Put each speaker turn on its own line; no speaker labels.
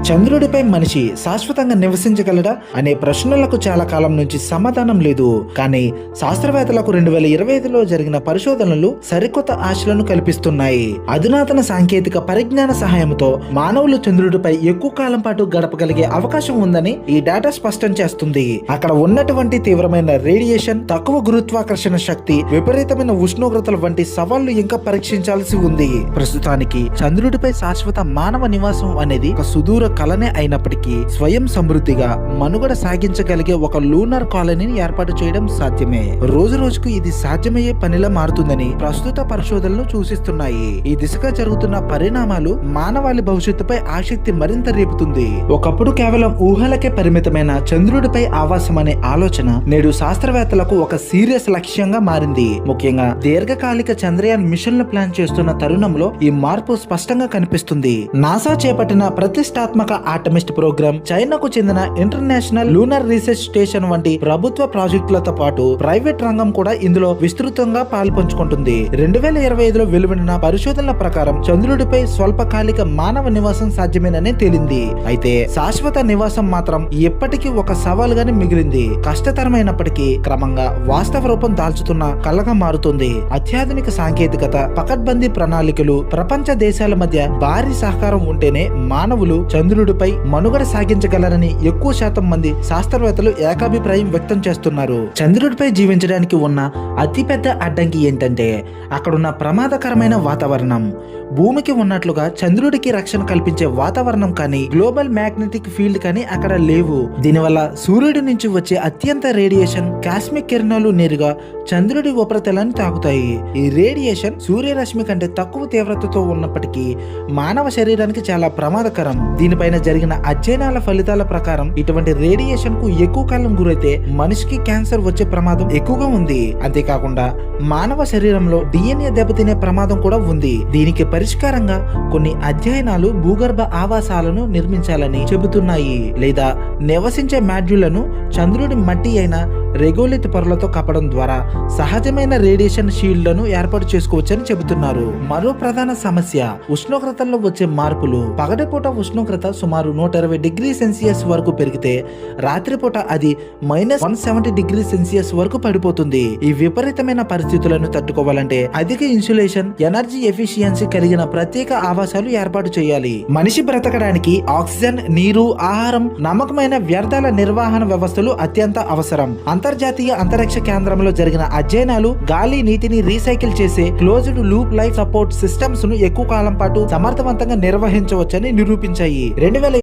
చంద్రుడిపై మనిషి శాశ్వతంగా నివసించగలడా అనే ప్రశ్నలకు చాలా కాలం నుంచి సమాధానం లేదు. కానీ శాస్త్రవేత్తలకు 2025లో జరిగిన పరిశోధనలు సరికొత్త ఆశలను కల్పిస్తున్నాయి. అధునాతన సాంకేతిక పరిజ్ఞాన సహాయంతో మానవులు చంద్రుడిపై ఎక్కువ కాలం పాటు గడపగలిగే అవకాశం ఉందని ఈ డేటా స్పష్టం చేస్తుంది. అక్కడ ఉన్నటువంటి తీవ్రమైన రేడియేషన్, తక్కువ గురుత్వాకర్షణ శక్తి, విపరీతమైన ఉష్ణోగ్రతల వంటి సవాళ్లు ఇంకా పరీక్షించాల్సి ఉంది. ప్రస్తుతానికి చంద్రుడిపై శాశ్వత మానవ నివాసం అనేది ఒక సుదూర కలనే అయినప్పటికీ స్వయం సమృద్ధిగా మనుగడ సాగించగలిగే ఒక లూనార్ కాలనీని ఏర్పాటు చేయడం సాధ్యమే. రోజు రోజుకు ఇది సాధ్యమయ్యే పనిలా మారుతుందని ప్రస్తుత పరిశోధనలు సూచిస్తున్నాయి. ఈ దిశగా జరుగుతున్న పరిణామాలు మానవాళి భవిష్యత్తుపై ఆసక్తి మరింత రేపుతుంది. ఒకప్పుడు కేవలం ఊహలకే పరిమితమైన చంద్రుడిపై ఆవాసం అనే ఆలోచన నేడు శాస్త్రవేత్తలకు ఒక సీరియస్ లక్ష్యంగా మారింది. ముఖ్యంగా దీర్ఘకాలిక చంద్రయాన్ మిషన్లు ప్లాన్ చేస్తున్న తరుణంలో ఈ మార్పు స్పష్టంగా కనిపిస్తుంది. నాసా చేపట్టిన ప్రతిష్టాత్మక ఆర్టెమిస్ ప్రోగ్రామ్, చైనాకు చెందిన ఇంటర్నేషనల్ లూనార్ రీసెర్చ్ స్టేషన్ వంటి ప్రభుత్వ ప్రాజెక్టులతో పాటు ప్రైవేట్ రంగం కూడా ఇందులో విస్తృతంగా పాల్పంచుకుంటుంది. 2025లో వెలువడిన పరిశోధనల ప్రకారం చంద్రుడిపై స్వల్పకాలిక మానవ నివాసం సాధ్యమేనని తేలింది. అయితే శాశ్వత నివాసం మాత్రం ఎప్పటికీ ఒక సవాలుగానే మిగిలింది. కష్టతరమైనప్పటికీ క్రమంగా వాస్తవ రూపం దాల్చుతున్న కలగా మారుతుంది. అత్యాధునిక సాంకేతికత, పకడ్బందీ ప్రణాళికలు, ప్రపంచ దేశాల మధ్య భారీ సహకారం ఉంటేనే మానవులు చంద్రుడిపై మనుగడ సాగించగలరని ఎక్కువ శాతం మంది శాస్త్రవేత్తలు ఏకాభిప్రాయం వ్యక్తం చేస్తున్నారు. చంద్రుడిపై జీవించడానికి ఉన్న అతిపెద్ద అడ్డంకి ఏంటంటే అక్కడున్న ప్రమాదకరమైన వాతావరణం. భూమికి ఉన్నట్లుగా చంద్రుడికి రక్షణ కల్పించే వాతావరణం కానీ, గ్లోబల్ మ్యాగ్నెటిక్ ఫీల్డ్ కానీ అక్కడ లేవు. దీనివల్ల సూర్యుడి నుంచి వచ్చే అత్యంత రేడియేషన్, కాస్మిక్ కిరణాలు నేరుగా చంద్రుడి ఉపరితలాన్ని తాకుతాయి. ఈ రేడియేషన్ సూర్యరశ్మి కంటే తక్కువ తీవ్రతతో ఉన్నప్పటికీ మానవ శరీరానికి చాలా ప్రమాదకరం. దీనిపైన జరిగిన అధ్యయనాల ఫలితాల ప్రకారం ఇటువంటి రేడియేషన్ కు ఎక్కువ కాలం గురైతే మనిషికి క్యాన్సర్ వచ్చే ప్రమాదం ఎక్కువగా ఉంది. అంతేకాకుండా మానవ శరీరంలో DNA దెబ్బతినే ప్రమాదం కూడా ఉంది. దీనికి పరిష్కారంగా కొన్ని అధ్యయనాలు భూగర్భ ఆవాసాలను నిర్మించాలని చెబుతున్నాయి. లేదా నివసించే మాడ్యూళ్లను చంద్రుడి మట్టి అయిన రెగోలిత్ పొరలతో కప్పడం ద్వారా సహజమైన రేడియేషన్ షీల్డ్లను ఏర్పాటు చేసుకోవచ్చని చెబుతున్నారు. మరో ప్రధాన సమస్య ఉష్ణోగ్రతల్లో వచ్చే మార్పులు. పగటిపూట ఉష్ణోగ్రత సుమారు 120 డిగ్రీ సెల్సియస్ వరకు పెరిగితే రాత్రిపూట అది -170 డిగ్రీ సెల్సియస్ వరకు పడిపోతుంది. ఈ విపరీతమైన పరిస్థితులను తట్టుకోవాలంటే అధిక ఇన్సులేషన్, ఎనర్జీ ఎఫిషియన్సీ కలిగిన ప్రత్యేక ఆవాసాలు ఏర్పాటు చేయాలి. మనిషి బ్రతకడానికి ఆక్సిజన్, నీరు, ఆహారం, నమ్మకమైన వ్యర్థాల నిర్వహణ వ్యవస్థలు అత్యంత అవసరం. అంతర్జాతీయ అంతరిక్ష కేంద్రంలో జరిగిన అధ్యయనాలు గాలి, నీటిని రీసైకిల్ చేసే closed loop life support systems ను ఎక్కువ కాలం పాటు సమర్థవంతంగా నిర్వహించవచ్చని నిరూపించాయి.